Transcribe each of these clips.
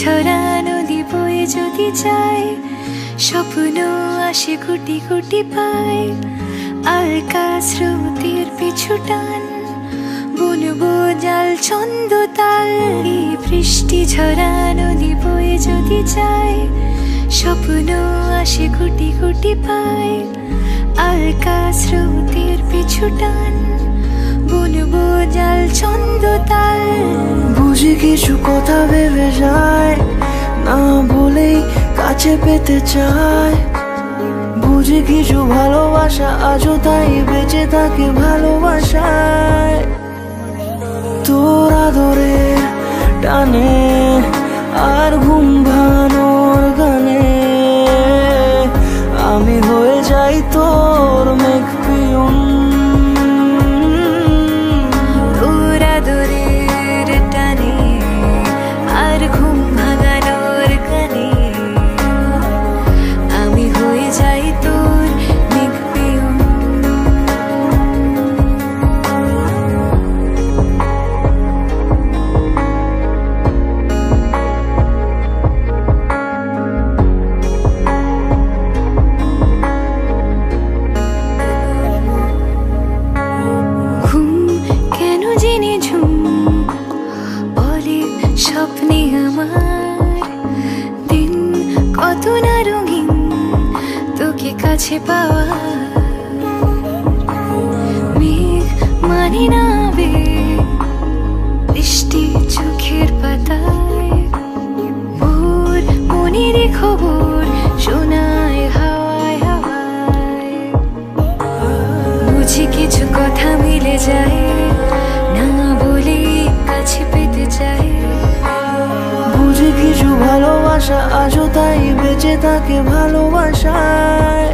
ঝরা নদী বয়ে যদি যায়, স্বপ্ন আসে কোটি কোটি পায়। আলকা স্রোতের পিছু টান, বুনবো জাল ছন্দ তাল। এই বৃষ্টি ঝরা নদী বয়ে যদি যায়, স্বপ্ন আসে কোটি কোটি পায়। আলকা স্রোতের পিছু টান, বুনবো জাল ছন্দ তাল। বুঝি কিছু কথা ভেবে যায়, না বলেই কাছে পেতে চায়। বুঝি কিছু ভালোবাসা আজও তাই বেঁচে থাকে ভালোবাসায়। তোর আদরের টানে আর ঘুম ভাঙানোর গানে আমি হয়ে যাই তোর মেঘ পিয়ন। তোর আদরের টানে আর ঘুম ভাঙানোর গানে আমি হয়ে যাই তোর মেঘ পিয়ন। স্বপ্নে আমার দিন কত না রঙিন, তোকে কাছে পাওয়া। মেঘ মানে না আবেগ, বৃষ্টি চোখের পাতায়। ভোর মনের খবর শোনায় হাওয়ায় হাওয়ায়। বুঝি কিছু কথা মিলে যায়, না বলে কাছে পেতে চাই। বুঝি কিছু ভালোবাসা আজও তাই বেঁচে থাকে ভালোবাসায়।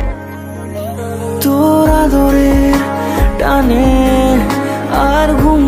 তোর আদরের টানে আর ঘুম